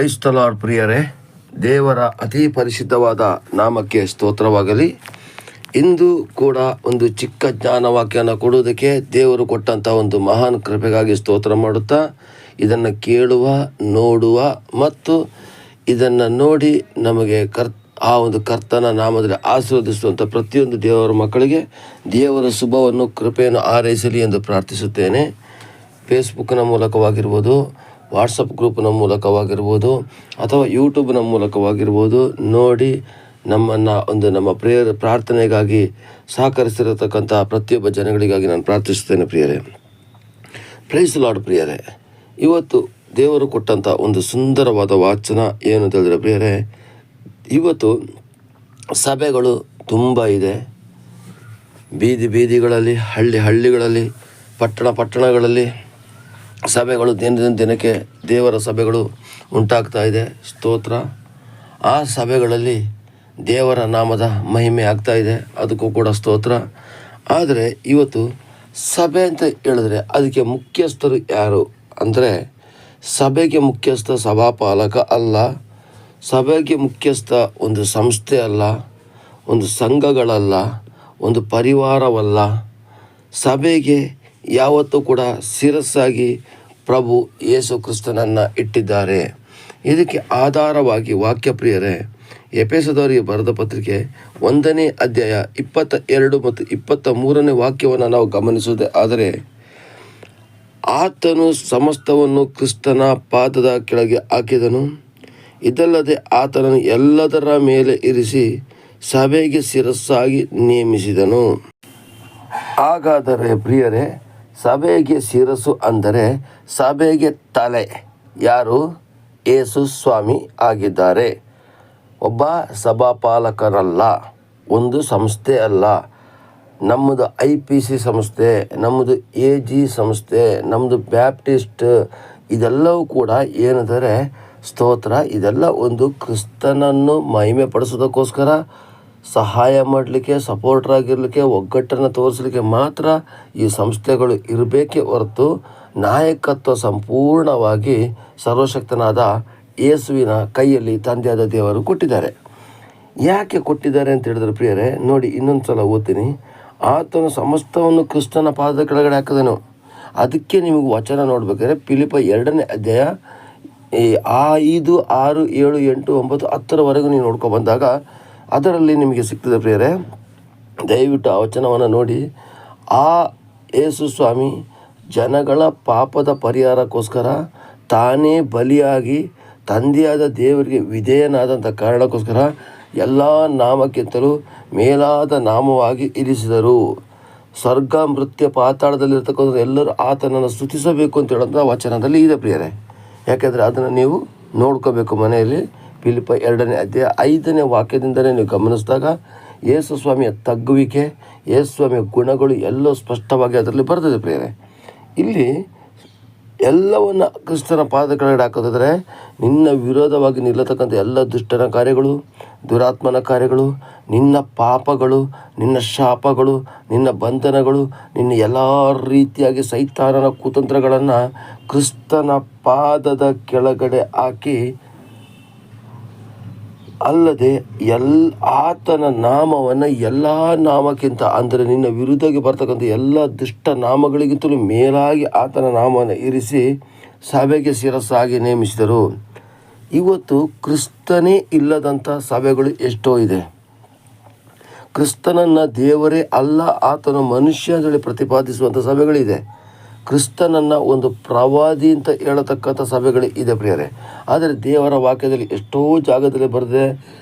Praise the lord ಪ್ರಿಯರೇ, ದೇವರ ಅತಿ ಪರಿಶುದ್ಧವಾದ ನಾಮಕ್ಕೆ ಸ್ತೋತ್ರವಾಗಲಿ. ಇಂದು ಕೂಡ ಒಂದು ಚಿಕ್ಕ ಜ್ಞಾನವಾಕ್ಯನ ಕೊಡುವುದಕ್ಕೆ ದೇವರು ಕೊಟ್ಟಂಥ ಒಂದು ಮಹಾನ್ ಕೃಪೆಗಾಗಿ ಸ್ತೋತ್ರ ಮಾಡುತ್ತಾ, ಇದನ್ನು ಕೇಳುವ, ನೋಡುವ ಮತ್ತು ಇದನ್ನು ನೋಡಿ ನಮಗೆ ಆ ಒಂದು ಕರ್ತನ ನಾಮದಲ್ಲಿ ಆಶೀರ್ವದಿಸುವಂಥ ಪ್ರತಿಯೊಂದು ದೇವರ ಮಕ್ಕಳಿಗೆ ದೇವರ ಶುಭವನ್ನು, ಕೃಪೆಯನ್ನು ಹಾರೈಸಲಿ ಎಂದು ಪ್ರಾರ್ಥಿಸುತ್ತೇನೆ. ಫೇಸ್ಬುಕ್ನ ಮೂಲಕವಾಗಿರ್ಬೋದು, ವಾಟ್ಸಪ್ ಗ್ರೂಪ್ನ ಮೂಲಕವಾಗಿರ್ಬೋದು ಅಥವಾ ಯೂಟ್ಯೂಬ್ನ ಮೂಲಕವಾಗಿರ್ಬೋದು ನೋಡಿ ನಮ್ಮ ಪ್ರಾರ್ಥನೆಗಾಗಿ ಸಹಕರಿಸಿರತಕ್ಕಂಥ ಪ್ರತಿಯೊಬ್ಬ ಜನಗಳಿಗಾಗಿ ನಾನು ಪ್ರಾರ್ಥಿಸುತ್ತೇನೆ. ಪ್ರಿಯರೇ, ಪ್ರೈಸ್ ಲಾರ್ಡ್ ಪ್ರಿಯರೇ, ಇವತ್ತು ದೇವರು ಕೊಟ್ಟಂಥ ಒಂದು ಸುಂದರವಾದ ವಾಚನ ಏನು ಅಂತ ಹೇಳಿದ್ರೆ ಪ್ರಿಯರೇ, ಇವತ್ತು ಸಭೆಗಳು ತುಂಬ ಇದೆ. ಬೀದಿಗಳಲ್ಲಿ, ಹಳ್ಳಿಗಳಲ್ಲಿ, ಪಟ್ಟಣಗಳಲ್ಲಿ ಸಭೆಗಳು ದಿನಕ್ಕೆ ದೇವರ ಸಭೆಗಳು ಉಂಟಾಗ್ತಾ ಇದೆ. ಸ್ತೋತ್ರ. ಆ ಸಭೆಗಳಲ್ಲಿ ದೇವರ ನಾಮದ ಮಹಿಮೆ ಆಗ್ತಾ ಇದೆ, ಅದಕ್ಕೂ ಕೂಡ ಸ್ತೋತ್ರ. ಆದರೆ ಇವತ್ತು ಸಭೆ ಅಂತ ಹೇಳಿದ್ರೆ ಅದಕ್ಕೆ ಮುಖ್ಯಸ್ಥರು ಯಾರು ಅಂದರೆ, ಸಭೆಗೆ ಮುಖ್ಯಸ್ಥ ಸಭಾಪಾಲಕ ಅಲ್ಲ, ಸಭೆಗೆ ಮುಖ್ಯಸ್ಥ ಒಂದು ಸಂಸ್ಥೆ ಅಲ್ಲ, ಒಂದು ಸಂಘಗಳಲ್ಲ, ಒಂದು ಪರಿವಾರವಲ್ಲ. ಸಭೆಗೆ ಯಾವತ್ತೂ ಕೂಡ ಶಿರಸ್ಸಾಗಿ ಪ್ರಭು ಯೇಸು ಕ್ರಿಸ್ತನನ್ನು ಇಟ್ಟಿದ್ದಾರೆ. ಇದಕ್ಕೆ ಆಧಾರವಾಗಿ ವಾಕ್ಯಪ್ರಿಯರೇ, ಎಫೆಸದವರಿಗೆ ಬರೆದ ಪತ್ರಿಕೆ 1ನೇ ಅಧ್ಯಾಯ 22 ಮತ್ತು 23ನೇ ವಾಕ್ಯವನ್ನು ನಾವು ಗಮನಿಸುವುದೇ ಆದರೆ, ಆತನು ಸಮಸ್ತವನ್ನು ಕ್ರಿಸ್ತನ ಪಾದದ ಕೆಳಗೆ ಹಾಕಿದನು, ಇದಲ್ಲದೆ ಆತನನ್ನು ಎಲ್ಲದರ ಮೇಲೆ ಇರಿಸಿ ಸಭೆಗೆ ಶಿರಸ್ಸಾಗಿ ನೇಮಿಸಿದನು. ಹಾಗಾದರೆ ಪ್ರಿಯರೇ, ಸಭೆಗೆ ಶಿರಸ್ಸು ಅಂದರೆ ಸಭೆಗೆ ತಲೆ ಯಾರು? ಯೇಸು ಸ್ವಾಮಿ ಆಗಿದ್ದಾರೆ. ಒಬ್ಬ ಸಭಾಪಾಲಕರಲ್ಲ, ಒಂದು ಸಂಸ್ಥೆ ಅಲ್ಲ. ನಮ್ಮದು IPC ಸಂಸ್ಥೆ, ನಮ್ಮದು AG ಸಂಸ್ಥೆ, ನಮ್ಮದು ಬ್ಯಾಪ್ಟಿಸ್ಟ್, ಇದೆಲ್ಲವೂ ಕೂಡ ಏನೆಂದರೆ ಸ್ತೋತ್ರ, ಇದೆಲ್ಲ ಒಂದು ಕ್ರಿಸ್ತನನ್ನು ಮಹಿಮೆ ಪಡಿಸೋದಕ್ಕೋಸ್ಕರ, ಸಹಾಯ ಮಾಡಲಿಕ್ಕೆ, ಸಪೋರ್ಟ್ರಾಗಿರಲಿಕ್ಕೆ, ಒಗ್ಗಟ್ಟನ್ನು ತೋರಿಸಲಿಕ್ಕೆ ಮಾತ್ರ ಈ ಸಂಸ್ಥೆಗಳು ಇರಬೇಕೇ ಹೊರತು ನಾಯಕತ್ವ ಸಂಪೂರ್ಣವಾಗಿ ಸರ್ವಶಕ್ತನಾದ ಯೇಸುವಿನ ಕೈಯಲ್ಲಿ ತಂದೆಯಾದ ದೇವರು ಕೊಟ್ಟಿದ್ದಾರೆ. ಯಾಕೆ ಕೊಟ್ಟಿದ್ದಾರೆ ಅಂತ ಹೇಳಿದ್ರೆ ಪ್ರಿಯರೇ, ನೋಡಿ ಇನ್ನೊಂದು ಸಲ ಓದ್ತೀನಿ. ಆತನು ಸಮಸ್ತವನ್ನು ಕ್ರಿಸ್ತನ ಪಾದದ ಕೆಳಗಡೆ ಹಾಕಿದನು. ಅದಕ್ಕೆ ನಿಮಗೆ ವಚನ ನೋಡ್ಬೇಕಾದ್ರೆ ಫಿಲಿಪ್ಪ 2ನೇ ಅಧ್ಯಾಯ 5, 6, 7, 8, 9, 10ರವರೆಗೂ ನೀವು ನೋಡ್ಕೊಂಡು ಬಂದಾಗ ಅದರಲ್ಲಿ ನಿಮಗೆ ಸಿಗ್ತದೆ ಪ್ರಿಯರೇ. ದಯವಿಟ್ಟು ಆ ವಚನವನ್ನು ನೋಡಿ. ಆ ಯೇಸು ಸ್ವಾಮಿ ಜನಗಳ ಪಾಪದ ಪರಿಹಾರಕ್ಕೋಸ್ಕರ ತಾನೇ ಬಲಿಯಾಗಿ ತಂದೆಯಾದ ದೇವರಿಗೆ ವಿಧೇಯನಾದಂಥ ಕಾರಣಕ್ಕೋಸ್ಕರ ಎಲ್ಲ ನಾಮಕ್ಕಿಂತಲೂ ಮೇಲಾದ ನಾಮವಾಗಿ ಇರಿಸಿದರು. ಸ್ವರ್ಗ, ಮೃತ್ಯ, ಪಾತಾಳದಲ್ಲಿರ್ತಕ್ಕಂಥ ಎಲ್ಲರೂ ಆತನನ್ನು ಸ್ತುತಿಸಬೇಕು ಅಂತ ಹೇಳೋಂಥ ವಚನದಲ್ಲಿ ಇದೆ ಪ್ರಿಯರೇ. ಯಾಕೆಂದರೆ ಅದನ್ನು ನೀವು ನೋಡ್ಕೋಬೇಕು ಮನೆಯಲ್ಲಿ. ಫಿಲಿಪ್ಪ 2ನೇ ಅಧ್ಯಾಯ 5ನೇ ವಾಕ್ಯದಿಂದಲೇ ನೀವು ಗಮನಿಸಿದಾಗ ಯೇಸು ಸ್ವಾಮಿಯ ತಗ್ಗುವಿಕೆ, ಯೇಸು ಸ್ವಾಮಿಯ ಗುಣಗಳು ಎಲ್ಲವೂ ಸ್ಪಷ್ಟವಾಗಿ ಅದರಲ್ಲಿ ಬರ್ತದೆ ಪ್ರಿಯರೇ. ಇಲ್ಲಿ ಎಲ್ಲವನ್ನು ಕ್ರಿಸ್ತನ ಪಾದ ಕೆಳಗಡೆ ಹಾಕೋದಾದರೆ ನಿನ್ನ ವಿರೋಧವಾಗಿ ನಿಲ್ಲತಕ್ಕಂಥ ಎಲ್ಲ ದುಷ್ಟನ ಕಾರ್ಯಗಳು, ದುರಾತ್ಮನ ಕಾರ್ಯಗಳು, ನಿನ್ನ ಪಾಪಗಳು, ನಿನ್ನ ಶಾಪಗಳು, ನಿನ್ನ ಬಂಧನಗಳು, ನಿನ್ನ ಎಲ್ಲ ರೀತಿಯಾಗಿ ಸೈತಾನನ ಕುತಂತ್ರಗಳನ್ನು ಕ್ರಿಸ್ತನ ಪಾದದ ಕೆಳಗಡೆ ಹಾಕಿ, ಅಲ್ಲದೆ ಆತನ ನಾಮವನ್ನು ಎಲ್ಲ ನಾಮಕ್ಕಿಂತ ಅಂದರೆ ನಿನ್ನ ವಿರುದ್ಧವಾಗಿ ಬರ್ತಕ್ಕಂಥ ಎಲ್ಲ ದುಷ್ಟ ನಾಮಗಳಿಗಿಂತಲೂ ಮೇಲಾಗಿ ಆತನ ನಾಮವನ್ನು ಇರಿಸಿ ಸಭೆಗೆ ಶಿರಸ್ಸಾಗಿ ನೇಮಿಸಿದರು. ಇವತ್ತು ಕ್ರಿಸ್ತನೇ ಇಲ್ಲದಂಥ ಸಭೆಗಳು ಎಷ್ಟೋ ಇದೆ. ಕ್ರಿಸ್ತನನ್ನು ದೇವರೇ ಅಲ್ಲ, ಆತನ ಮನುಷ್ಯ ಅಂತೇಳಿ ಪ್ರತಿಪಾದಿಸುವಂಥ ಸಭೆಗಳಿದೆ. ಕ್ರಿಸ್ತನನ್ನು ಒಂದು ಪ್ರವಾದಿ ಅಂತ ಹೇಳತಕ್ಕಂಥ ಸಭೆಗಳು ಇದೆ ಪ್ರಿಯರೇ. ಆದರೆ ದೇವರ ವಾಕ್ಯದಲ್ಲಿ ಎಷ್ಟೋ ಜಾಗದಲ್ಲಿ ಬರೆದಿದೆ,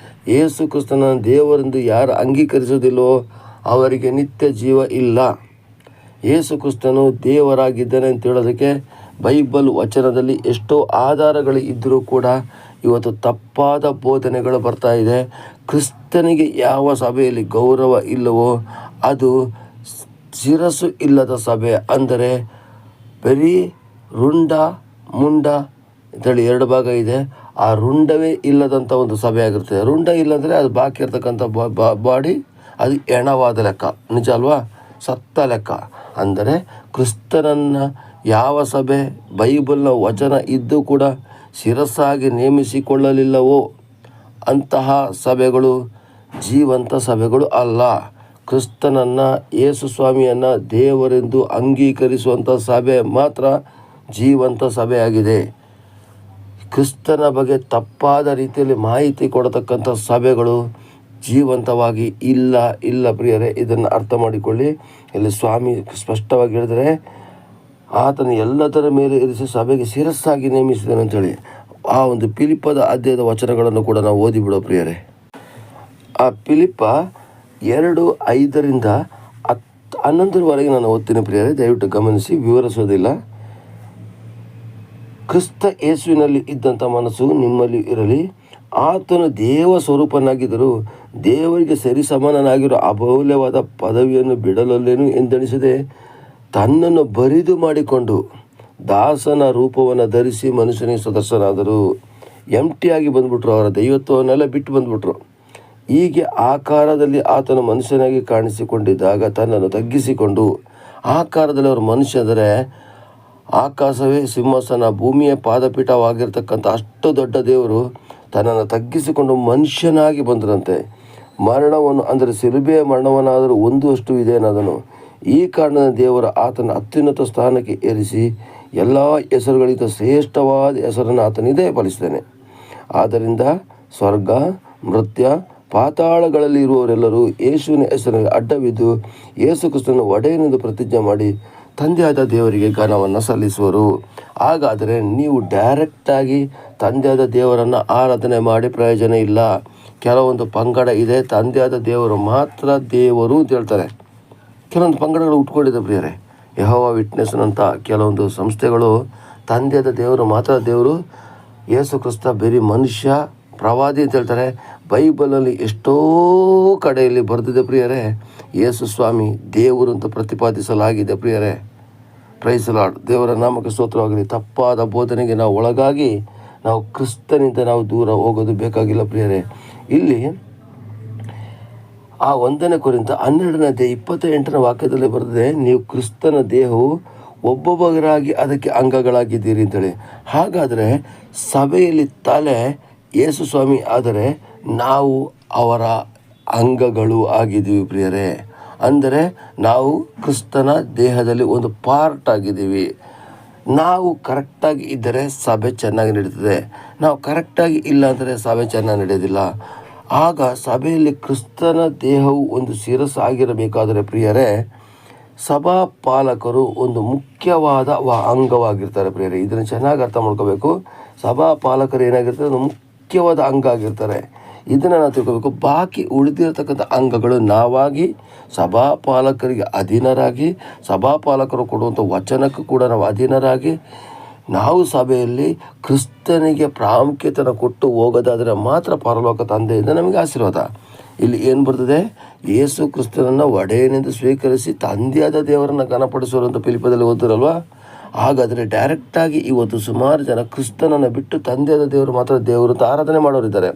ಯೇಸು ಕ್ರಿಸ್ತನನ್ನು ದೇವರೆಂದು ಯಾರು ಅಂಗೀಕರಿಸೋದಿಲ್ಲವೋ ಅವರಿಗೆ ನಿತ್ಯ ಜೀವ ಇಲ್ಲ. ಯೇಸು ಕ್ರಿಸ್ತನು ದೇವರಾಗಿದ್ದಾನೆ ಅಂತ ಹೇಳೋದಕ್ಕೆ ಬೈಬಲ್ ವಚನದಲ್ಲಿ ಎಷ್ಟೋ ಆಧಾರಗಳು ಇದ್ದರೂ ಕೂಡ ಇವತ್ತು ತಪ್ಪಾದ ಬೋಧನೆಗಳು ಬರ್ತಾ ಇದೆ. ಕ್ರಿಸ್ತನಿಗೆ ಯಾವ ಸಭೆಯಲ್ಲಿ ಗೌರವ ಇಲ್ಲವೋ ಅದು ಶಿರಸ್ಸು ಇಲ್ಲದ ಸಭೆ. ಅಂದರೆ ಬರೀ ರುಂಡ ಮುಂಡ ಅಂತೇಳಿ 2 ಭಾಗ ಇದೆ. ಆ ರುಂಡವೇ ಇಲ್ಲದಂಥ ಒಂದು ಸಭೆ ಆಗಿರ್ತದೆ. ರುಂಡ ಇಲ್ಲಂದರೆ ಅದು ಬಾಕಿ ಇರ್ತಕ್ಕಂಥ ಬಾಡಿ ಅದು ಹೆಣವಾದ ಲೆಕ್ಕ, ನಿಜ ಅಲ್ವಾ? ಸತ್ತ ಲೆಕ್ಕ. ಅಂದರೆ ಕ್ರಿಸ್ತನನ್ನು ಯಾವ ಸಭೆ ಬೈಬಲ್ನ ವಚನ ಇದ್ದು ಕೂಡ ಶಿರಸ್ಸಾಗಿ ನೇಮಿಸಿಕೊಳ್ಳಲಿಲ್ಲವೋ ಅಂತಹ ಸಭೆಗಳು ಜೀವಂತ ಸಭೆಗಳು ಅಲ್ಲ. ಕ್ರಿಸ್ತನನ್ನು ಯೇಸು ಸ್ವಾಮಿಯನ್ನು ದೇವರೆಂದು ಅಂಗೀಕರಿಸುವಂಥ ಸಭೆ ಮಾತ್ರ ಜೀವಂತ ಸಭೆಯಾಗಿದೆ. ಕ್ರಿಸ್ತನ ಬಗ್ಗೆ ತಪ್ಪಾದ ರೀತಿಯಲ್ಲಿ ಮಾಹಿತಿ ಕೊಡತಕ್ಕಂಥ ಸಭೆಗಳು ಜೀವಂತವಾಗಿ ಇಲ್ಲ ಪ್ರಿಯರೇ. ಇದನ್ನು ಅರ್ಥ ಮಾಡಿಕೊಳ್ಳಿ. ಇಲ್ಲಿ ಸ್ವಾಮಿ ಸ್ಪಷ್ಟವಾಗಿ ಹೇಳಿದರೆ, ಆತನು ಎಲ್ಲದರ ಮೇಲೆ ಇರಿಸಿ ಸಭೆಗೆ ಶಿರಸ್ಸಾಗಿ ನೇಮಿಸಿದನು ಅಂತೇಳಿ. ಆ ಒಂದು ಫಿಲಿಪ್ಪದ ಅಧ್ಯಾಯದ ವಚನಗಳನ್ನು ಕೂಡ ನಾವು ಓದಿಬಿಡೋ ಪ್ರಿಯರೇ. ಆ ಫಿಲಿಪ್ಪ 2:5-11 ನಾನು ಓದ್ತೀನಿ ಪ್ರಿಯರೇ, ದಯವಿಟ್ಟು ಗಮನಿಸಿ, ವಿವರಿಸೋದಿಲ್ಲ. ಕ್ರಿಸ್ತ ಯೇಸುವಿನಲ್ಲಿ ಇದ್ದಂಥ ಮನಸ್ಸು ನಿಮ್ಮಲ್ಲಿ ಇರಲಿ. ಆತನು ದೇವ ಸ್ವರೂಪನಾಗಿದ್ದರೂ ದೇವರಿಗೆ ಸರಿಸಮಾನನಾಗಿರೋ ಅಮೂಲ್ಯವಾದ ಪದವಿಯನ್ನು ಬಿಡಲಲ್ಲೇನು ಎಂದೆಣಿಸದೆ ತನ್ನನ್ನು ಬರಿದು ಮಾಡಿಕೊಂಡು ದಾಸನ ರೂಪವನ್ನು ಧರಿಸಿ ಮನುಷ್ಯನಿಗೆ ಸದಸ್ಯನಾದರು. ಎಂಟಿಯಾಗಿ ಬಂದ್ಬಿಟ್ರು, ಅವರ ದೈವತ್ವವನ್ನೆಲ್ಲ ಬಿಟ್ಟು ಬಂದ್ಬಿಟ್ರು. ಹೀಗೆ ಆಕಾರದಲ್ಲಿ ಆತನು ಮನುಷ್ಯನಾಗಿ ಕಾಣಿಸಿಕೊಂಡಿದ್ದಾಗ ತನ್ನನ್ನು ತಗ್ಗಿಸಿಕೊಂಡು, ಆಕಾರದಲ್ಲಿ ಅವರು ಮನುಷ್ಯ ಅಂದರೆ ಆಕಾಶವೇ ಸಿಂಹಾಸನ, ಭೂಮಿಯ ಪಾದಪೀಠವಾಗಿರ್ತಕ್ಕಂಥ ಅಷ್ಟು ದೊಡ್ಡ ದೇವರು ತನ್ನನ್ನು ತಗ್ಗಿಸಿಕೊಂಡು ಮನುಷ್ಯನಾಗಿ ಬಂದರಂತೆ. ಮರಣವನ್ನು ಅಂದರೆ ಶಿಲುಬೆಯ ಮರಣವನ್ನಾದರೂ ಹೊಂದುವಷ್ಟು ಇದೇನಾದನು. ಈ ಕಾರಣದ ದೇವರ ಆತನ ಅತ್ಯುನ್ನತ ಸ್ಥಾನಕ್ಕೆ ಏರಿಸಿ ಎಲ್ಲ ಹೆಸರುಗಳಿಂದ ಶ್ರೇಷ್ಠವಾದ ಹೆಸರನ್ನು ಆತನಿದೆ ಫಲಿಸಿದ್ದಾನೆ. ಆದ್ದರಿಂದ ಸ್ವರ್ಗ, ಮೃತ್ಯ, ಪಾತಾಳಗಳಲ್ಲಿ ಇರುವವರೆಲ್ಲರೂ ಯೇಸುವಿನ ಹೆಸರಿನಲ್ಲಿ ಅಡ್ಡಬಿದ್ದು ಯೇಸು ಕ್ರಿಸ್ತನ ಒಡೆಯನೆಂದು ಪ್ರತಿಜ್ಞೆ ಮಾಡಿ ತಂದೆಯಾದ ದೇವರಿಗೆ ಘನವನ್ನು ಸಲ್ಲಿಸುವರು. ಹಾಗಾದರೆ ನೀವು ಡೈರೆಕ್ಟಾಗಿ ತಂದೆಯಾದ ದೇವರನ್ನು ಆರಾಧನೆ ಮಾಡಿ ಪ್ರಯೋಜನ ಇಲ್ಲ. ಕೆಲವೊಂದು ಪಂಗಡ ಇದೆ, ತಂದೆಯಾದ ದೇವರು ಮಾತ್ರ ದೇವರು ಅಂತ ಹೇಳ್ತಾರೆ. ಕೆಲವೊಂದು ಪಂಗಡಗಳು ಉಟ್ಕೊಂಡಿದೆ ಪ್ರಿಯರೇ. ಯೆಹೋವ ವಿಟ್ನೆಸ್ನಂಥ ಕೆಲವೊಂದು ಸಂಸ್ಥೆಗಳು ತಂದೆಯಾದ ದೇವರು ಮಾತ್ರ ದೇವರು, ಯೇಸು ಕ್ರಿಸ್ತ ಬರೀ ಮನುಷ್ಯ, ಪ್ರವಾದಿ ಅಂತ ಹೇಳ್ತಾರೆ. ಬೈಬಲಲ್ಲಿ ಎಷ್ಟೋ ಕಡೆಯಲ್ಲಿ ಬರೆದಿದೆ ಪ್ರಿಯರೇ, ಯೇಸು ಸ್ವಾಮಿ ದೇವರು ಅಂತ ಪ್ರತಿಪಾದಿಸಲಾಗಿದೆ ಪ್ರಿಯರೇ. Praise Lord. ದೇವರ ನಾಮಕ್ಕೆ ಸ್ತೋತ್ರವಾಗಲಿ. ತಪ್ಪಾದ ಬೋಧನೆಗೆ ನಾವು ಒಳಗಾಗಿ ನಾವು ಕ್ರಿಸ್ತನಿಂದ ನಾವು ದೂರ ಹೋಗೋದು ಬೇಕಾಗಿಲ್ಲ ಪ್ರಿಯರೇ. ಇಲ್ಲಿ ಆ 1 ಕೊರಿಂಥ 12:28 ವಾಕ್ಯದಲ್ಲಿ ಬರೆದಿದೆ, ನೀವು ಕ್ರಿಸ್ತನ ದೇಹವು ಒಬ್ಬೊಬ್ಬರಾಗಿ ಅದಕ್ಕೆ ಅಂಗಗಳಾಗಿದ್ದೀರಿ ಅಂತೇಳಿ. ಹಾಗಾದರೆ ಸಭೆಯಲ್ಲಿ ತಲೆ ಯೇಸು ಸ್ವಾಮಿ ಆದರೆ ನಾವು ಅವರ ಅಂಗಗಳು ಆಗಿದ್ದೀವಿ ಪ್ರಿಯರೇ. ಅಂದರೆ ನಾವು ಕ್ರಿಸ್ತನ ದೇಹದಲ್ಲಿ ಒಂದು ಪಾರ್ಟ್ ಆಗಿದ್ದೀವಿ. ನಾವು ಕರೆಕ್ಟಾಗಿ ಇದ್ದರೆ ಸಭೆ ಚೆನ್ನಾಗಿ ನಡೀತದೆ. ನಾವು ಕರೆಕ್ಟಾಗಿ ಇಲ್ಲ ಅಂದರೆ ಸಭೆ ಚೆನ್ನಾಗಿ ನಡೆಯೋದಿಲ್ಲ. ಆಗ ಸಭೆಯಲ್ಲಿ ಕ್ರಿಸ್ತನ ದೇಹವು ಒಂದು ಶಿರಸ್ಸು ಆಗಿರಬೇಕಾದರೆ ಪ್ರಿಯರೇ, ಸಭಾ ಪಾಲಕರು ಒಂದು ಮುಖ್ಯವಾದ ಅಂಗವಾಗಿರ್ತಾರೆ ಪ್ರಿಯರೇ. ಇದನ್ನು ಚೆನ್ನಾಗಿ ಅರ್ಥ ಮಾಡ್ಕೋಬೇಕು. ಸಭಾ ಪಾಲಕರು ಏನಾಗಿರ್ತಾರೆ, ಒಂದು ಮುಖ್ಯವಾದ ಅಂಗ ಆಗಿರ್ತಾರೆ. ಇದನ್ನು ನಾವು ತಿಳ್ಕೋಬೇಕು. ಬಾಕಿ ಉಳಿದಿರತಕ್ಕಂಥ ಅಂಗಗಳು ನಾವಾಗಿ ಸಭಾಪಾಲಕರಿಗೆ ಅಧೀನರಾಗಿ, ಸಭಾಪಾಲಕರು ಕೊಡುವಂಥ ವಚನಕ್ಕೂ ಕೂಡ ನಾವು ಅಧೀನರಾಗಿ, ನಾವು ಸಭೆಯಲ್ಲಿ ಕ್ರಿಸ್ತನಿಗೆ ಪ್ರಾಮುಖ್ಯತೆಯನ್ನು ಕೊಟ್ಟು ಹೋಗೋದಾದರೆ ಮಾತ್ರ ಪರಲೋಕ ತಂದೆಯಿಂದ ನಮಗೆ ಆಶೀರ್ವಾದ. ಇಲ್ಲಿ ಏನು ಬರ್ತದೆ, ಯೇಸು ಕ್ರಿಸ್ತನನ್ನು ಒಡೆಯನೆಂದು ಸ್ವೀಕರಿಸಿ ತಂದೆಯಾದ ದೇವರನ್ನು ಘನಪಡಿಸೋರು ಅಂತ ಫಿಲಿಪ್ಪದಲ್ಲಿ ಓದಿರಲ್ವ. ಹಾಗಾದರೆ ಡೈರೆಕ್ಟಾಗಿ ಇವತ್ತು ಸುಮಾರು ಜನ ಕ್ರಿಸ್ತನನ್ನು ಬಿಟ್ಟು ತಂದೆಯಾದ ದೇವರು ಮಾತ್ರ ದೇವರು ಅಂತ ಆರಾಧನೆ ಮಾಡೋರಿದ್ದಾರೆ.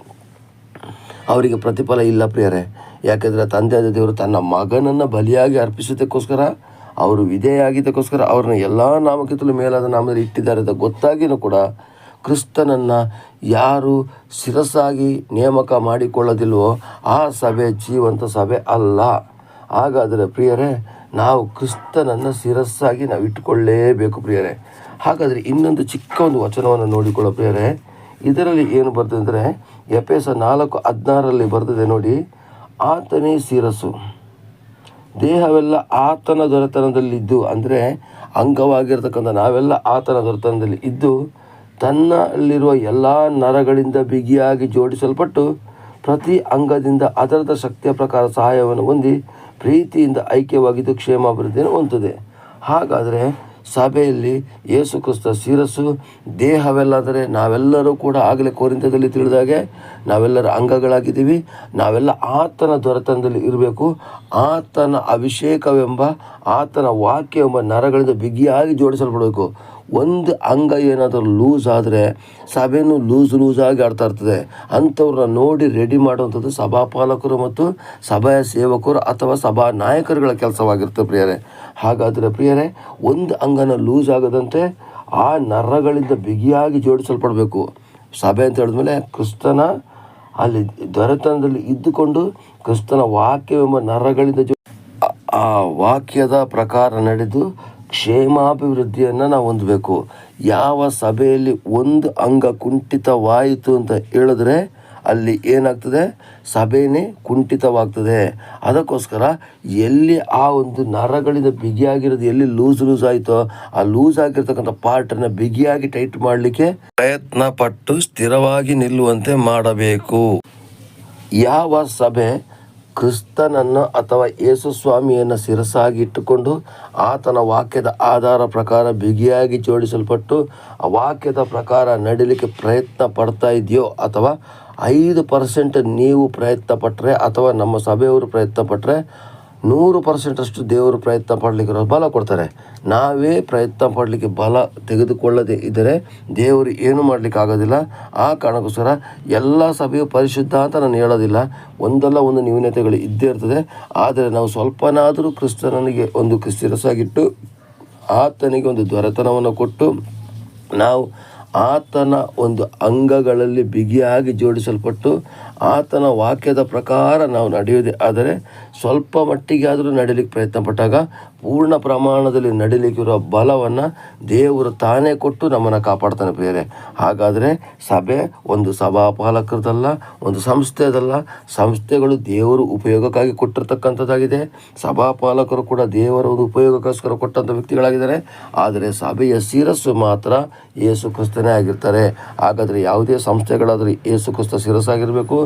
ಅವರಿಗೆ ಪ್ರತಿಫಲ ಇಲ್ಲ ಪ್ರಿಯರೇ. ಯಾಕೆಂದರೆ ತಂದೆಯಾದ ದೇವರು ತನ್ನ ಮಗನನ್ನು ಬಲಿಯಾಗಿ ಅರ್ಪಿಸೋದಕ್ಕೋಸ್ಕರ, ಅವರು ವಿಧೇಯಾಗಿದ್ದಕ್ಕೋಸ್ಕರ ಅವ್ರನ್ನ ಎಲ್ಲ ನಾಮಕ್ಕಿಂತಲೂ ಮೇಲಾದ ನಾಮದಲ್ಲಿ ಇಟ್ಟಿದ್ದಾರೆ ಅಂತ ಗೊತ್ತಾಗಿಯೂ ಕೂಡ ಕ್ರಿಸ್ತನನ್ನು ಯಾರು ಶಿರಸ್ಸಾಗಿ ನೇಮಕ ಮಾಡಿಕೊಳ್ಳೋದಿಲ್ವೋ ಆ ಸಭೆ ಜೀವಂತ ಸಭೆ ಅಲ್ಲ. ಹಾಗಾದರೆ ಪ್ರಿಯರೇ, ನಾವು ಕ್ರಿಸ್ತನನ್ನು ಶಿರಸ್ಸಾಗಿ ನಾವು ಇಟ್ಟುಕೊಳ್ಳೇಬೇಕು ಪ್ರಿಯರೇ. ಹಾಗಾದರೆ ಇನ್ನೊಂದು ಚಿಕ್ಕ ಒಂದು ವಚನವನ್ನು ನೋಡಿಕೊಳ್ಳೋ ಪ್ರಿಯರೇ. ಇದರಲ್ಲಿ ಏನು ಬರ್ತದೆ ಅಂದರೆ, ಎಫೆಸ 4:16 ಬರ್ತದೆ ನೋಡಿ, ಆತನೇ ಶಿರಸ್ಸು, ದೇಹವೆಲ್ಲ ಆತನ ದೊರೆತನದಲ್ಲಿದ್ದು, ಅಂದರೆ ಅಂಗವಾಗಿರ್ತಕ್ಕಂಥ ನಾವೆಲ್ಲ ಆತನ ದೊರೆತನದಲ್ಲಿ ಇದ್ದು ತನ್ನಲ್ಲಿರುವ ಎಲ್ಲ ನರಗಳಿಂದ ಬಿಗಿಯಾಗಿ ಜೋಡಿಸಲ್ಪಟ್ಟು ಪ್ರತಿ ಅಂಗದಿಂದ ಅದರದ ಶಕ್ತಿಯ ಪ್ರಕಾರ ಸಹಾಯವನ್ನು ಹೊಂದಿ ಪ್ರೀತಿಯಿಂದ ಐಕ್ಯವಾಗಿದ್ದು ಕ್ಷೇಮಾಭಿವೃದ್ಧಿಯನ್ನು ಹೊಂದುತ್ತದೆ. ಹಾಗಾದರೆ ಸಭೆಯಲ್ಲಿ ಯೇಸು ಕ್ರಿಸ್ತ ಶಿರಸ್ಸು, ದೇಹವೆಲ್ಲಾದರೆ ನಾವೆಲ್ಲರೂ ಕೂಡ ಆಗಲೇ ಕೊರಿಂಥದಲ್ಲಿ ತಿಳಿದಾಗೆ ನಾವೆಲ್ಲರ ಅಂಗಗಳಾಗಿದ್ದೀವಿ. ನಾವೆಲ್ಲ ಆತನ ದೊರೆತನದಲ್ಲಿ ಇರಬೇಕು. ಆತನ ಅಭಿಷೇಕವೆಂಬ, ಆತನ ವಾಕ್ಯವೆಂಬ ನರಗಳಿಂದ ಬಿಗಿಯಾಗಿ ಜೋಡಿಸಲ್ಪಡಬೇಕು. ಒಂದು ಅಂಗ ಏನಾದರೂ ಲೂಸ್ ಆದರೆ ಸಭೆಯೂ ಲೂಸಾಗಿ ಆಡ್ತಾ ಇರ್ತದೆ. ಅಂಥವ್ರನ್ನ ನೋಡಿ ರೆಡಿ ಮಾಡುವಂಥದ್ದು ಸಭಾಪಾಲಕರು ಮತ್ತು ಸಭೆಯ ಸೇವಕರು ಅಥವಾ ಸಭಾ ನಾಯಕರುಗಳ ಕೆಲಸವಾಗಿರ್ತದೆ ಪ್ರಿಯರೇ. ಹಾಗಾದರೆ ಪ್ರಿಯರೇ, ಒಂದು ಅಂಗನ ಲೂಸ್ ಆಗದಂತೆ ಆ ನರಗಳಿಂದ ಬಿಗಿಯಾಗಿ ಜೋಡಿಸಲ್ಪಡಬೇಕು. ಸಭೆ ಅಂತ ಹೇಳಿದ್ಮೇಲೆ ಕ್ರಿಸ್ತನ ಅಲ್ಲಿ ದೊರೆತನದಲ್ಲಿ ಇದ್ದುಕೊಂಡು ಕ್ರಿಸ್ತನ ವಾಕ್ಯವೆಂಬ ನರಗಳಿಂದ ಆ ವಾಕ್ಯದ ಪ್ರಕಾರ ನಡೆದು ಕ್ಷೇಮಾಭಿವೃದ್ಧಿಯನ್ನು ನಾವು ಹೊಂದಬೇಕು. ಯಾವ ಸಭೆಯಲ್ಲಿ ಒಂದು ಅಂಗ ಕುಂಠಿತವಾಯಿತು ಅಂತ ಹೇಳಿದ್ರೆ ಅಲ್ಲಿ ಏನಾಗ್ತದೆ, ಸಭೆಯೇ ಕುಂಠಿತವಾಗ್ತದೆ. ಅದಕ್ಕೋಸ್ಕರ ಎಲ್ಲಿ ಆ ಒಂದು ನರಗಳಿಂದ ಬಿಗಿಯಾಗಿರೋದು ಎಲ್ಲಿ ಲೂಸ್ ಆಯಿತೋ ಆ ಲೂಸ್ ಆಗಿರ್ತಕ್ಕಂಥ ಪಾರ್ಟನ್ನು ಬಿಗಿಯಾಗಿ ಟೈಟ್ ಮಾಡಲಿಕ್ಕೆ ಪ್ರಯತ್ನ ಪಟ್ಟು ಸ್ಥಿರವಾಗಿ ನಿಲ್ಲುವಂತೆ ಮಾಡಬೇಕು. ಯಾವ ಸಭೆ ಕ್ರಿಸ್ತನನ್ನು ಅಥವಾ ಯೇಸು ಸ್ವಾಮಿಯನ್ನು ಶಿರಸಾಗಿ ಇಟ್ಟುಕೊಂಡು ಆತನ ವಾಕ್ಯದ ಆಧಾರ ಪ್ರಕಾರ ಬಿಗಿಯಾಗಿ ಜೋಡಿಸಲ್ಪಟ್ಟು ಆ ವಾಕ್ಯದ ಪ್ರಕಾರ ನಡಿಲಿಕ್ಕೆ ಪ್ರಯತ್ನ ಪಡ್ತಾ ಇದೆಯೋ, ಅಥವಾ 5% ನೀವು ಪ್ರಯತ್ನ ಪಟ್ಟರೆ ಅಥವಾ ನಮ್ಮ ಸಭೆಯವರು ಪ್ರಯತ್ನ ಪಟ್ಟರೆ 100% ದೇವರು ಪ್ರಯತ್ನ ಪಡಲಿಕ್ಕೆ ಬಲ ಕೊಡ್ತಾರೆ. ನಾವೇ ಪ್ರಯತ್ನ ಪಡಲಿಕ್ಕೆ ಬಲ ತೆಗೆದುಕೊಳ್ಳದೆ ಇದ್ದರೆ ದೇವರು ಏನು ಮಾಡಲಿಕ್ಕೆ ಆಗೋದಿಲ್ಲ. ಆ ಕಾರಣಕ್ಕೋಸ್ಕರ ಎಲ್ಲ ಸಭೆಯು ಪರಿಶುದ್ಧ ಅಂತ ನಾನು ಹೇಳೋದಿಲ್ಲ, ಒಂದಲ್ಲ ಒಂದು ನ್ಯೂನತೆಗಳು ಇದ್ದೇ ಇರ್ತದೆ. ಆದರೆ ನಾವು ಸ್ವಲ್ಪನಾದರೂ ಕ್ರಿಸ್ತನಿಗೆ ಒಂದು ಶಿರಸಾಗಿಟ್ಟು ಆತನಿಗೆ ಒಂದು ದೊರೆತನವನ್ನು ಕೊಟ್ಟು ನಾವು ಆತನ ಒಂದು ಅಂಗಗಳಲ್ಲಿ ಬಿಗಿಯಾಗಿ ಜೋಡಿಸಲ್ಪಟ್ಟು ಆತನ ವಾಕ್ಯದ ಪ್ರಕಾರ ನಾವು ನಡೆಯುವುದೇ ಆದರೆ ಸ್ವಲ್ಪ ಮಟ್ಟಿಗೆ ಆದರೂ ನಡೀಲಿಕ್ಕೆ ಪ್ರಯತ್ನ ಪಟ್ಟಾಗ ಪೂರ್ಣ ಪ್ರಮಾಣದಲ್ಲಿ ನಡೀಲಿಕ್ಕಿರುವ ಬಲವನ್ನು ದೇವರು ತಾನೇ ಕೊಟ್ಟು ನಮ್ಮನ್ನು ಕಾಪಾಡ್ತಾನೆ ಪ್ರಿಯರೇ. ಹಾಗಾದರೆ ಸಭೆ ಒಂದು ಸಭಾಪಾಲಕರದಲ್ಲ, ಒಂದು ಸಂಸ್ಥೆದಲ್ಲ. ಸಂಸ್ಥೆಗಳು ದೇವರು ಉಪಯೋಗಕ್ಕಾಗಿ ಕೊಟ್ಟಿರ್ತಕ್ಕಂಥದ್ದಾಗಿದೆ. ಸಭಾಪಾಲಕರು ಕೂಡ ದೇವರ ಒಂದು ಉಪಯೋಗಕ್ಕೋಸ್ಕರ ಕೊಟ್ಟಂಥ ವ್ಯಕ್ತಿಗಳಾಗಿದ್ದಾರೆ. ಆದರೆ ಸಭೆಯ ಶಿರಸ್ಸು ಮಾತ್ರ ಯೇಸು ಕ್ರಿಸ್ತನೇ ಆಗಿರ್ತಾರೆ. ಹಾಗಾದರೆ ಯಾವುದೇ ಸಂಸ್ಥೆಗಳಾದರೂ ಯೇಸು ಕ್ರಿಸ್ತ ಶಿರಸ್ಸಾಗಿರಬೇಕು,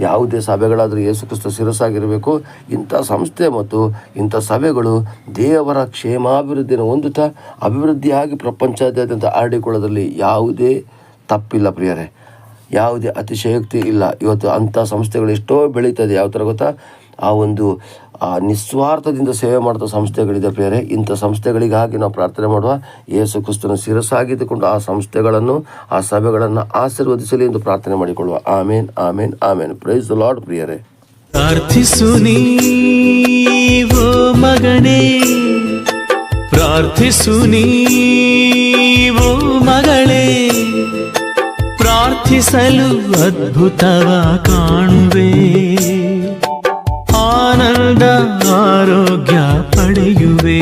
ಯಾವುದೇ ಸಭೆಗಳಾದರೂ ಯೇಸು ಕ್ರಿಸ್ತ ಶಿರಸ್ಸಾಗಿರಬೇಕು. ಇಂಥ ಸಂಸ್ಥೆ ಮತ್ತು ಇಂಥ ಸಭೆಗಳು ದೇವರ ಕ್ಷೇಮಾಭಿವೃದ್ಧಿಯನ್ನು ಹೊಂದುತ್ತಾ ಅಭಿವೃದ್ಧಿಯಾಗಿ ಪ್ರಪಂಚಾದ್ಯಂತ ಹರಡಿಕೊಳ್ಳೋದ್ರಲ್ಲಿ ಯಾವುದೇ ತಪ್ಪಿಲ್ಲ ಪ್ರಿಯರೇ, ಯಾವುದೇ ಅತಿಶಯೋಕ್ತಿ ಇಲ್ಲ. ಇವತ್ತು ಅಂಥ ಸಂಸ್ಥೆಗಳು ಎಷ್ಟೋ ಬೆಳೀತದೆ. ಯಾವ ಥರ ಗೊತ್ತಾ, ಆ ಒಂದು ನಿಸ್ವಾರ್ಥದಿಂದ ಸೇವೆ ಮಾಡಿದ ಸಂಸ್ಥೆಗಳಿದೆ ಪ್ರಿಯರೇ. ಇಂಥ ಸಂಸ್ಥೆಗಳಿಗಾಗಿ ನಾವು ಪ್ರಾರ್ಥನೆ ಮಾಡುವ. ಯೇಸು ಕ್ರಿಸ್ತನ ಶಿರಸ್ಸಾಗಿದ್ದುಕೊಂಡು ಆ ಸಂಸ್ಥೆಗಳನ್ನು ಆ ಸಭೆಗಳನ್ನು ಆಶೀರ್ವದಿಸಲಿ ಎಂದು ಪ್ರಾರ್ಥನೆ ಮಾಡಿಕೊಳ್ಳುವ. ಆಮೇನ್, ಆಮೇನ್, ಆಮೇನ್. ಪ್ರೈಸ್ ದ ಲಾರ್ಡ್ ಪ್ರಿಯರೇ. ಪ್ರಾರ್ಥಿಸು ನೀವೋ ಮಗನೇ, ಪ್ರಾರ್ಥಿಸು ನೀವೋ ಮಗಳೇ, ಪ್ರಾರ್ಥಿಸಲು ಅದ್ಭುತವ ಕಾಣುವೆ, ಆನಂದ ಆರೋಗ್ಯ ಪಡೆಯುವೆ.